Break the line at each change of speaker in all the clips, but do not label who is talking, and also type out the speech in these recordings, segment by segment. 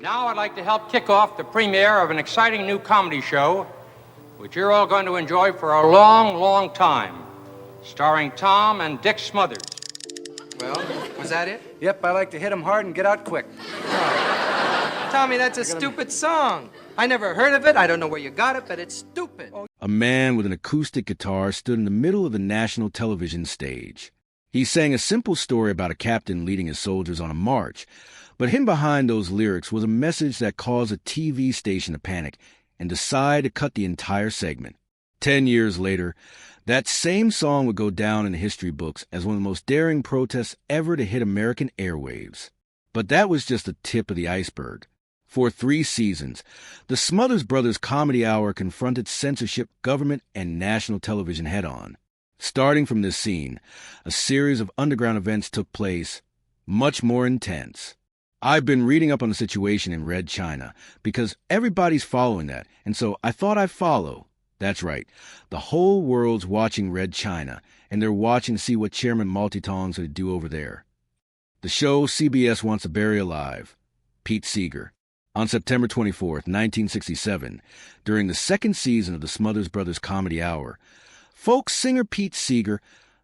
Now I'd like to help kick off the premiere of an exciting new comedy show, which you're all going to enjoy for a long, long time, starring Tom and Dick Smothers.
Well, was that it?
Yep, I like to hit 'em hard and get out quick.
Tommy, that's a stupid song. I never heard of it. I don't know where you got it, but it's stupid.
A man with an acoustic guitar stood in the middle of the national television stage. He sang a simple story about a captain leading his soldiers on a march, but hidden behind those lyrics was a message that caused a TV station to panic and decide to cut the entire segment. 10 years later, that same song would go down in the history books as one of the most daring protests ever to hit American airwaves. But that was just the tip of the iceberg. For 3 seasons, the Smothers Brothers Comedy Hour confronted censorship, government, and national television head-on. Starting from this scene, a series of underground events took place, much more intense. I've been reading up on the situation in Red China because everybody's following that, and so I thought I'd follow. That's right. The whole world's watching Red China, and they're watching to see what Chairman Mao Zedong's going to do over there. The show CBS wants to bury alive, Pete Seeger. On September 24th, 1967, during the second season of the Smothers Brothers Comedy Hour, folk singer Pete Seeger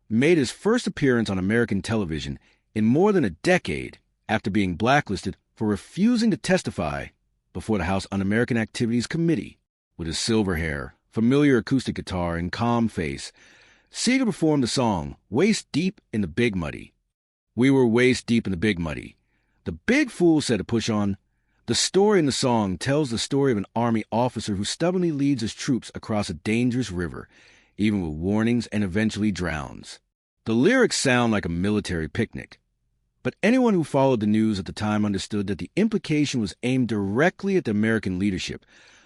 made his first appearance on American television in more than a decade after being blacklisted for refusing to testify before the House Un-American Activities Committee. With his silver hair, familiar acoustic guitar, and calm face, Seeger performed the song Waist Deep in the Big Muddy. We were waist deep in the Big Muddy. The big fool said to push on. The story in the song tells the story of an Army officer who stubbornly leads his troops across a dangerous river, even with warnings, and eventually drowns. The lyrics sound like a military picnic, but anyone who followed the news at the time understood that the implication was aimed directly at the American leadership,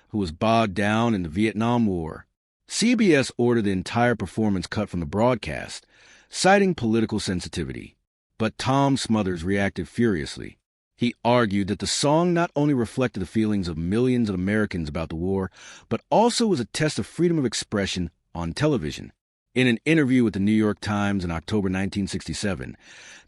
who was bogged down in the Vietnam War. CBS ordered the entire performance cut from the broadcast, citing political sensitivity. But Tom Smothers reacted furiously. He argued that the song not only reflected the feelings of millions of Americans about the war, but also was a test of freedom of expression on television. In an interview with the New York Times in October 1967,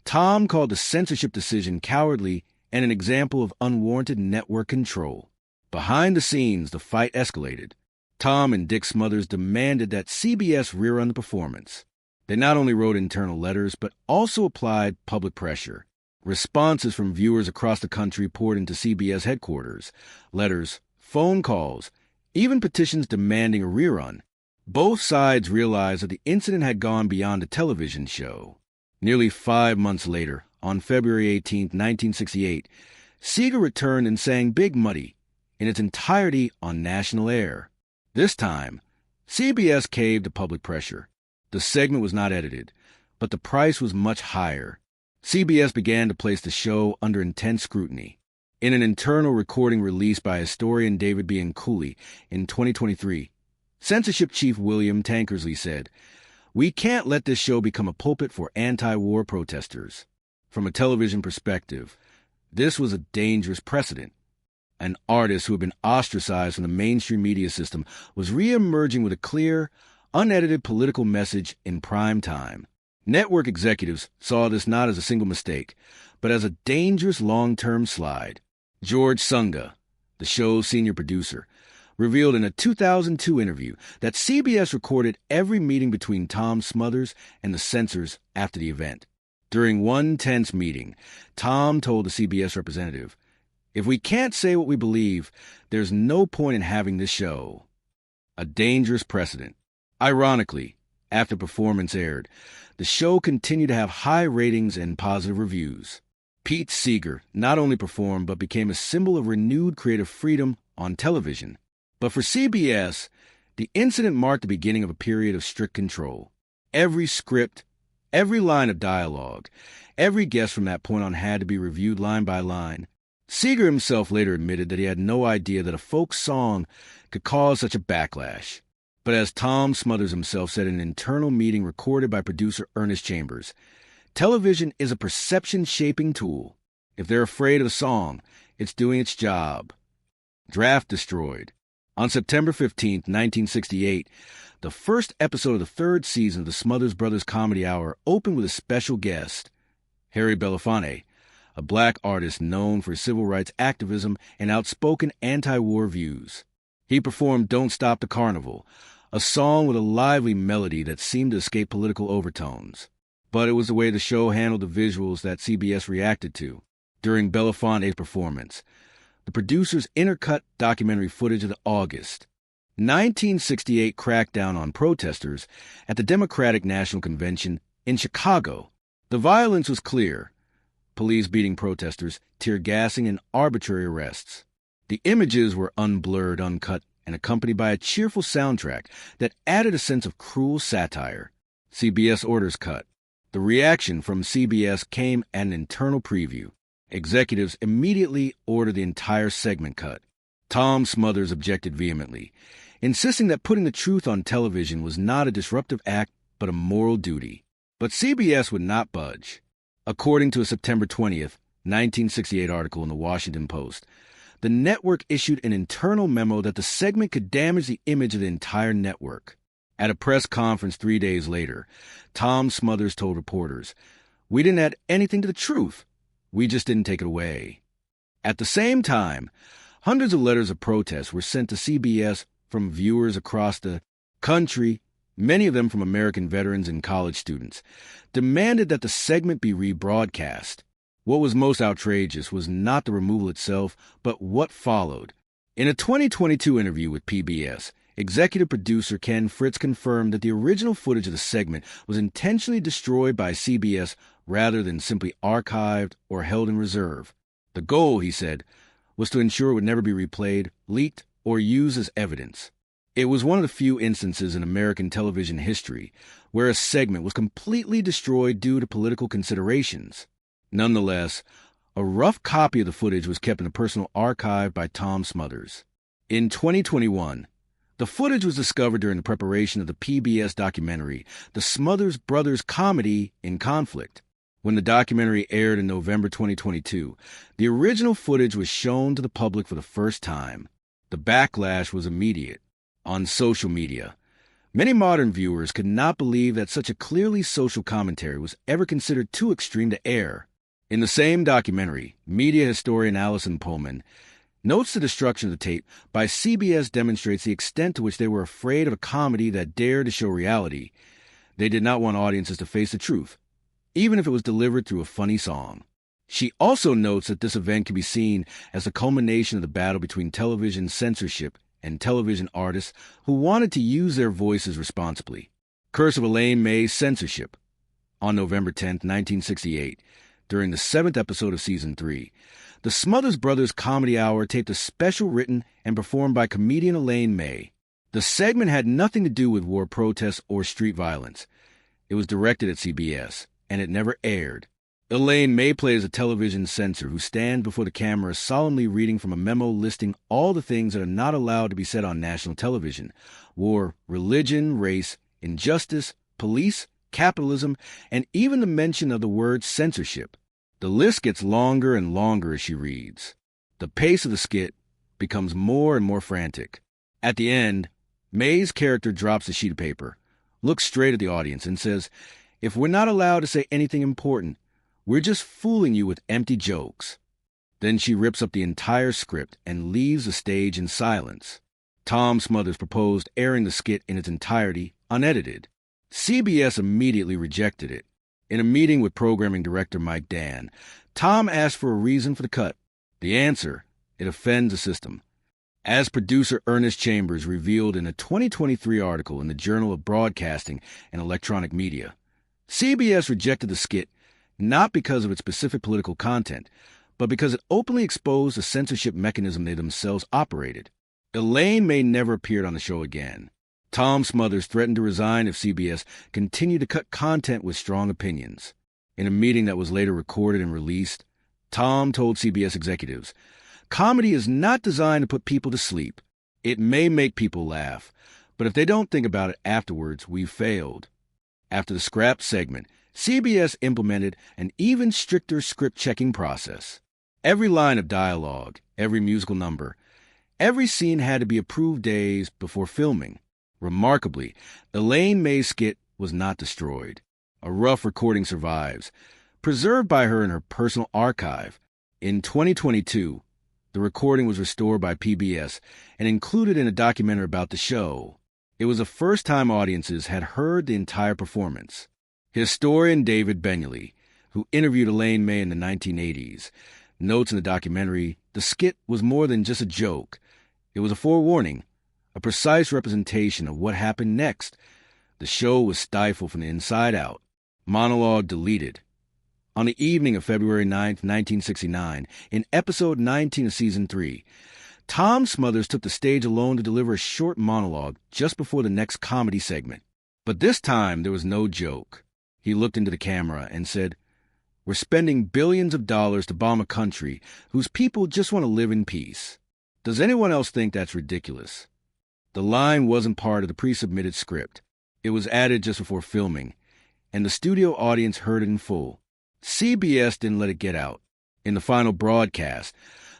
Tom called the censorship decision cowardly and an example of unwarranted network control. Behind the scenes, the fight escalated. Tom and Dick Smothers demanded that CBS rerun the performance. They not only wrote internal letters, but also applied public pressure. Responses from viewers across the country poured into CBS headquarters. Letters, phone calls, even petitions demanding a rerun. Both sides realized that the incident had gone beyond a television show. Nearly 5 months later, on February 18, 1968, Seeger returned and sang Big Muddy in its entirety on national air. This time, CBS caved to public pressure. The segment was not edited, but the price was much higher. CBS began to place the show under intense scrutiny. In an internal recording released by historian David B. Cooley in 2023, censorship chief William Tankersley said, "We can't let this show become a pulpit for anti-war protesters." From a television perspective, this was a dangerous precedent. An artist who had been ostracized from the mainstream media system was re-emerging with a clear, unedited political message in prime time. Network executives saw this not as a single mistake, but as a dangerous long-term slide. George Sunga, the show's senior producer, revealed in a 2002 interview that CBS recorded every meeting between Tom Smothers and the censors after the event. During one tense meeting, Tom told the CBS representative, "If we can't say what we believe, there's no point in having this show." A dangerous precedent. Ironically, after performance aired, the show continued to have high ratings and positive reviews. Pete Seeger not only performed but became a symbol of renewed creative freedom on television. But for CBS, the incident marked the beginning of a period of strict control. Every script, every line of dialogue, every guest from that point on had to be reviewed line by line. Seeger himself later admitted that he had no idea that a folk song could cause such a backlash. But as Tom Smothers himself said in an internal meeting recorded by producer Ernest Chambers, television is a perception-shaping tool. If they're afraid of the song, it's doing its job. Draft destroyed. On September 15, 1968, the first episode of the third season of the Smothers Brothers Comedy Hour opened with a special guest, Harry Belafonte, a black artist known for civil rights activism and outspoken anti-war views. He performed Don't Stop the Carnival, a song with a lively melody that seemed to escape political overtones. But it was the way the show handled the visuals that CBS reacted to. During Belafonte's performance, the producers intercut documentary footage of the August 1968 crackdown on protesters at the Democratic National Convention in Chicago. The violence was clear: police beating protesters, tear gassing, and arbitrary arrests. The images were unblurred, uncut, and accompanied by a cheerful soundtrack that added a sense of cruel satire. CBS orders cut. The reaction from CBS came at an internal preview. Executives immediately ordered the entire segment cut. Tom Smothers objected vehemently, insisting that putting the truth on television was not a disruptive act but a moral duty. But CBS would not budge. According to a September 20th, 1968 article in the Washington Post, the network issued an internal memo that the segment could damage the image of the entire network. At a press conference 3 days later, Tom Smothers told reporters, "We didn't add anything to the truth. We just didn't take it away." At the same time, hundreds of letters of protest were sent to CBS from viewers across the country, many of them from American veterans and college students, demanded that the segment be rebroadcast. What was most outrageous was not the removal itself, but what followed. In a 2022 interview with PBS, executive producer Ken Fritz confirmed that the original footage of the segment was intentionally destroyed by CBS rather than simply archived or held in reserve. The goal, he said, was to ensure it would never be replayed, leaked, or used as evidence. It was one of the few instances in American television history where a segment was completely destroyed due to political considerations. Nonetheless, a rough copy of the footage was kept in a personal archive by Tom Smothers. In 2021, the footage was discovered during the preparation of the PBS documentary, The Smothers Brothers Comedy in Conflict. When the documentary aired in November 2022, the original footage was shown to the public for the first time. The backlash was immediate. On social media, many modern viewers could not believe that such a clearly social commentary was ever considered too extreme to air. In the same documentary, media historian Allison Pullman notes the destruction of the tape by CBS demonstrates the extent to which they were afraid of a comedy that dared to show reality. They did not want audiences to face the truth, even if it was delivered through a funny song. She also notes that this event can be seen as the culmination of the battle between television censorship and television artists who wanted to use their voices responsibly. Curse of Elaine May's censorship. On November 10, 1968, during the 7th episode of Season 3, the Smothers Brothers Comedy Hour taped a special written and performed by comedian Elaine May. The segment had nothing to do with war protests or street violence. It was directed at CBS, and it never aired. Elaine May plays a television censor who stands before the camera solemnly reading from a memo listing all the things that are not allowed to be said on national television: war, religion, race, injustice, police, capitalism, and even the mention of the word censorship. The list gets longer and longer as she reads. The pace of the skit becomes more and more frantic. At the end, May's character drops a sheet of paper, looks straight at the audience, and says, "If we're not allowed to say anything important, we're just fooling you with empty jokes." Then she rips up the entire script and leaves the stage in silence. Tom Smothers proposed airing the skit in its entirety, unedited. CBS immediately rejected it. In a meeting with programming director Mike Dan, Tom asked for a reason for the cut. The answer: it offends the system. As producer Ernest Chambers revealed in a 2023 article in the Journal of Broadcasting and Electronic Media, CBS rejected the skit not because of its specific political content, but because it openly exposed the censorship mechanism they themselves operated. Elaine May never appeared on the show again. Tom Smothers threatened to resign if CBS continued to cut content with strong opinions. In a meeting that was later recorded and released, Tom told CBS executives, "Comedy is not designed to put people to sleep. It may make people laugh, but if they don't think about it afterwards, we've failed." After the scrapped segment, CBS implemented an even stricter script-checking process. Every line of dialogue, every musical number, every scene had to be approved days before filming. Remarkably, Elaine May's skit was not destroyed. A rough recording survives, preserved by her in her personal archive. In 2022, the recording was restored by PBS and included in a documentary about the show. It was the first time audiences had heard the entire performance. Historian David Bentley, who interviewed Elaine May in the 1980s, notes in the documentary the skit was more than just a joke. It was a forewarning, a precise representation of what happened next. The show was stifled from the inside out, monologue deleted. On the evening of February 9, 1969, in episode 19 of Season 3, Tom Smothers took the stage alone to deliver a short monologue just before the next comedy segment. But this time, there was no joke. He looked into the camera and said, "We're spending billions of dollars to bomb a country whose people just want to live in peace. Does anyone else think that's ridiculous?" The line wasn't part of the pre-submitted script. It was added just before filming, and the studio audience heard it in full. CBS didn't let it get out. In the final broadcast,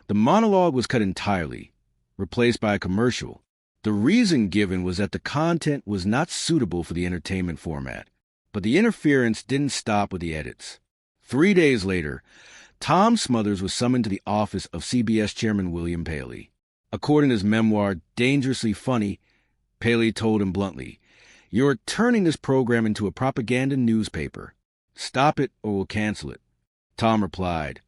the monologue was cut entirely, replaced by a commercial. The reason given was that the content was not suitable for the entertainment format, but the interference didn't stop with the edits. 3 days later, Tom Smothers was summoned to the office of CBS Chairman William Paley. According to his memoir, Dangerously Funny, Paley told him bluntly, "You're turning this program into a propaganda newspaper. Stop it or we'll cancel it." Tom replied,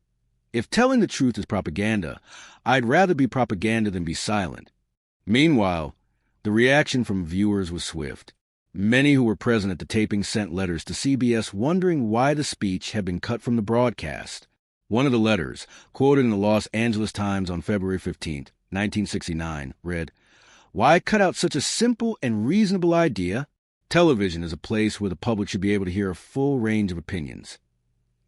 "If telling the truth is propaganda, I'd rather be propaganda than be silent." Meanwhile, the reaction from viewers was swift. Many who were present at the taping sent letters to CBS wondering why the speech had been cut from the broadcast. One of the letters, quoted in the Los Angeles Times on February 15, 1969, read, "Why cut out such a simple and reasonable idea? Television is a place where the public should be able to hear a full range of opinions,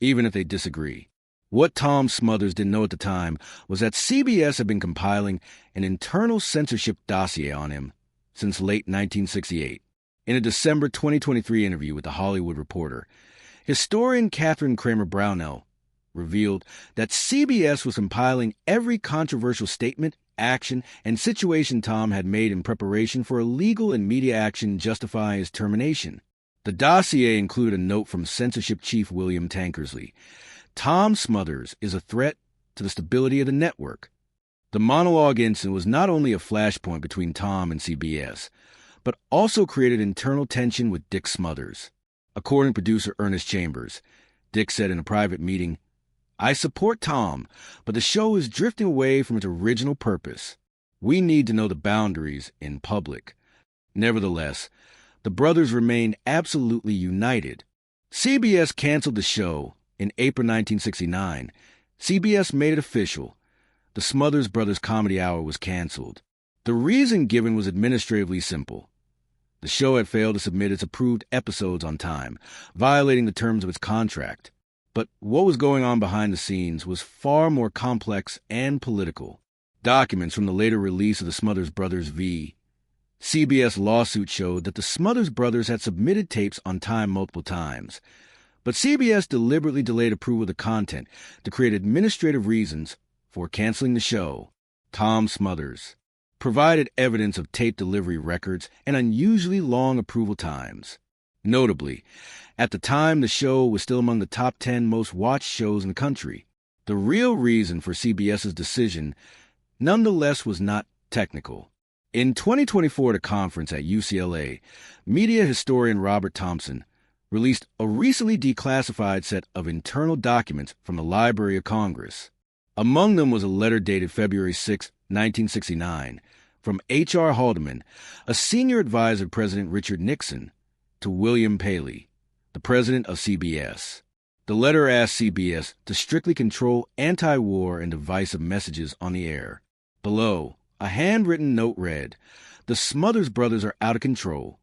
even if they disagree." What Tom Smothers didn't know at the time was that CBS had been compiling an internal censorship dossier on him since late 1968. In a December 2023 interview with The Hollywood Reporter, historian Catherine Kramer Brownell revealed that CBS was compiling every controversial statement, action, and situation Tom had made in preparation for a legal and media action justifying his termination. The dossier included a note from censorship chief William Tankersley. Tom Smothers is a threat to the stability of the network. The monologue incident was not only a flashpoint between Tom and CBS, but also created internal tension with Dick Smothers. According to producer Ernest Chambers, Dick said in a private meeting, "I support Tom, but the show is drifting away from its original purpose. We need to know the boundaries in public." Nevertheless, the brothers remained absolutely united. CBS canceled the show in April 1969. CBS made it official. The Smothers Brothers Comedy Hour was canceled. The reason given was administratively simple. The show had failed to submit its approved episodes on time, violating the terms of its contract. But what was going on behind the scenes was far more complex and political. Documents from the later release of the Smothers Brothers v. CBS lawsuit showed that the Smothers Brothers had submitted tapes on time multiple times, but CBS deliberately delayed approval of the content to create administrative reasons for canceling the show. Tom Smothers provided evidence of tape delivery records and unusually long approval times. Notably, at the time, the show was still among the top 10 most watched shows in the country. The real reason for CBS's decision, nonetheless, was not technical. In 2024 at a conference at UCLA, media historian Robert Thompson released a recently declassified set of internal documents from the Library of Congress. Among them was a letter dated February 6, 1969, from H.R. Haldeman, a senior advisor to President Richard Nixon, to William Paley, the president of CBS. The letter asked CBS to strictly control anti-war and divisive messages on the air. Below, a handwritten note read, "The Smothers Brothers are out of control."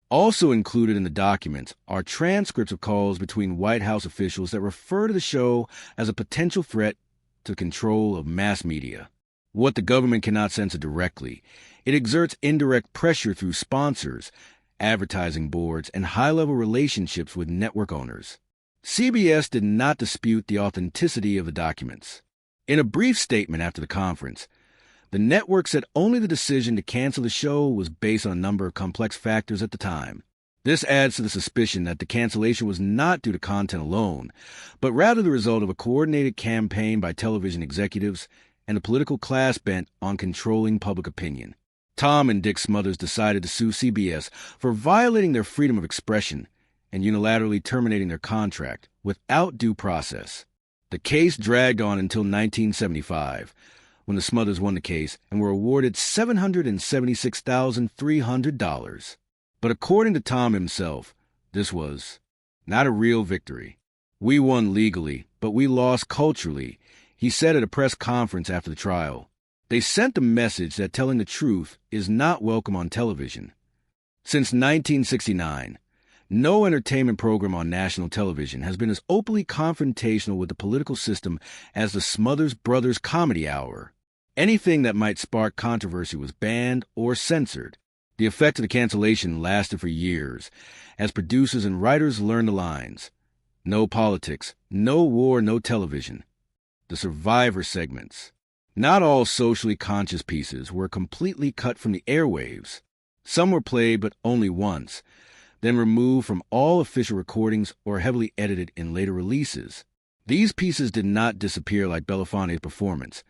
Also included in the documents are transcripts of calls between White House officials that refer to the show as a potential threat to control of mass media. What the government cannot censor directly, it exerts indirect pressure through sponsors, advertising boards, and high-level relationships with network owners. CBS did not dispute the authenticity of the documents. In a brief statement after the conference, the network said only the decision to cancel the show was based on a number of complex factors at the time. This adds to the suspicion that the cancellation was not due to content alone, but rather the result of a coordinated campaign by television executives and a political class bent on controlling public opinion. Tom and Dick Smothers decided to sue CBS for violating their freedom of expression and unilaterally terminating their contract without due process. The case dragged on until 1975, when the Smothers won the case and were awarded $776,300. But according to Tom himself, this was not a real victory. "We won legally, but we lost culturally," he said at a press conference after the trial. They sent the message that telling the truth is not welcome on television. Since 1969, no entertainment program on national television has been as openly confrontational with the political system as the Smothers Brothers Comedy Hour. Anything that might spark controversy was banned or censored. The effect of the cancellation lasted for years, as producers and writers learned the lines. No politics, no war, no television. The Survivor segments. Not all socially conscious pieces were completely cut from the airwaves. Some were played but only once, then removed from all official recordings or heavily edited in later releases. These pieces did not disappear like Belafonte's performance,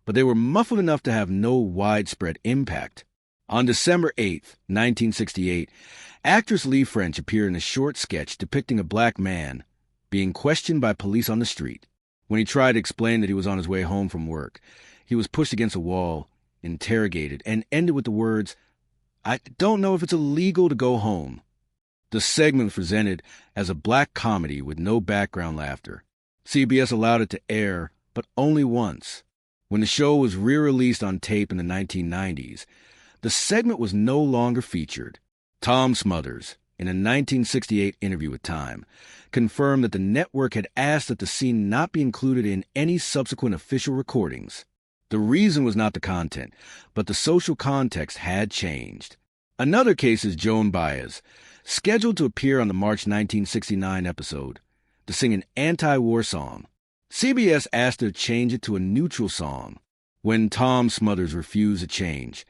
but they were muffled enough to have no widespread impact. On December 8, 1968, actress Lee French appeared in a short sketch depicting a black man being questioned by police on the street. When he tried to explain that he was on his way home from work, he was pushed against a wall, interrogated, and ended with the words, "I don't know if it's illegal to go home." The segment was presented as a black comedy with no background laughter. CBS allowed it to air, but only once. When the show was re-released on tape in the 1990s, the segment was no longer featured. Tom Smothers, in a 1968 interview with Time, confirmed that the network had asked that the scene not be included in any subsequent official recordings. The reason was not the content, but the social context had changed. Another case is Joan Baez, scheduled to appear on the March 1969 episode, to sing an anti-war song. CBS asked her to change it to a neutral song. When Tom Smothers refused to change,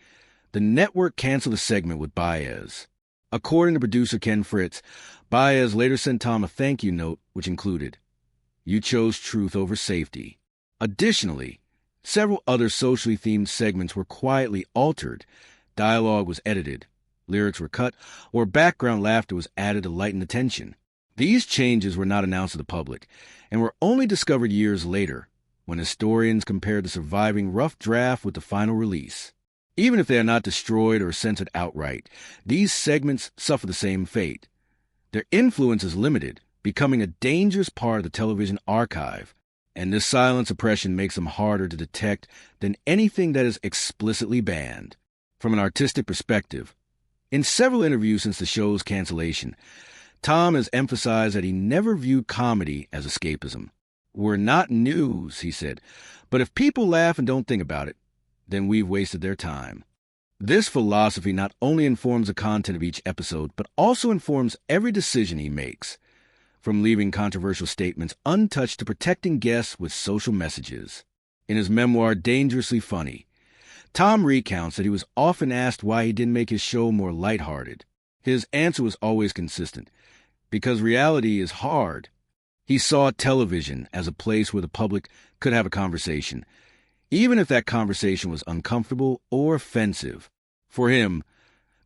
the network canceled the segment with Baez. According to producer Ken Fritz, Baez later sent Tom a thank you note, which included, "You chose truth over safety." Additionally, several other socially themed segments were quietly altered. Dialogue was edited, lyrics were cut, or background laughter was added to lighten the tension. These changes were not announced to the public and were only discovered years later, when historians compared the surviving rough draft with the final release. Even if they are not destroyed or censored outright, these segments suffer the same fate. Their influence is limited, becoming a dangerous part of the television archive, and this silent suppression makes them harder to detect than anything that is explicitly banned. From an artistic perspective, in several interviews since the show's cancellation, Tom has emphasized that he never viewed comedy as escapism. "We're not news," he said, "but if people laugh and don't think about it, then we've wasted their time." This philosophy not only informs the content of each episode, but also informs every decision he makes, from leaving controversial statements untouched to protecting guests with social messages. In his memoir, Dangerously Funny, Tom recounts that he was often asked why he didn't make his show more lighthearted. His answer was always consistent: because reality is hard. He saw television as a place where the public could have a conversation, even if that conversation was uncomfortable or offensive. For him,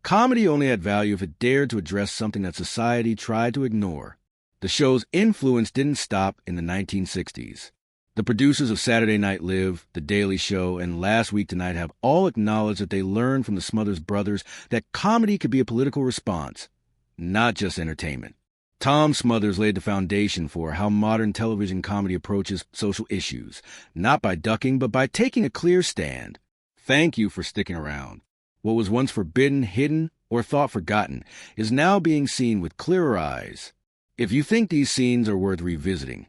comedy only had value if it dared to address something that society tried to ignore. The show's influence didn't stop in the 1960s. The producers of Saturday Night Live, The Daily Show, and Last Week Tonight have all acknowledged that they learned from the Smothers Brothers that comedy could be a political response, not just entertainment. Tom Smothers laid the foundation for how modern television comedy approaches social issues, not by ducking, but by taking a clear stand. Thank you for sticking around. What was once forbidden, hidden, or thought forgotten is now being seen with clearer eyes. If you think these scenes are worth revisiting,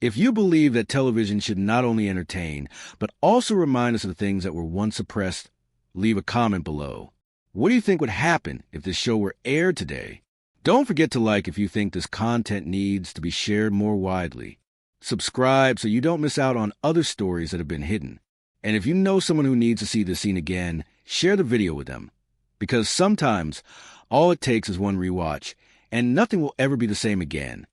if you believe that television should not only entertain, but also remind us of the things that were once suppressed, leave a comment below. What do you think would happen if this show were aired today? Don't forget to like if you think this content needs to be shared more widely. Subscribe so you don't miss out on other stories that have been hidden. And if you know someone who needs to see this scene again, share the video with them. Because sometimes All it takes is one rewatch, and nothing will ever be the same again.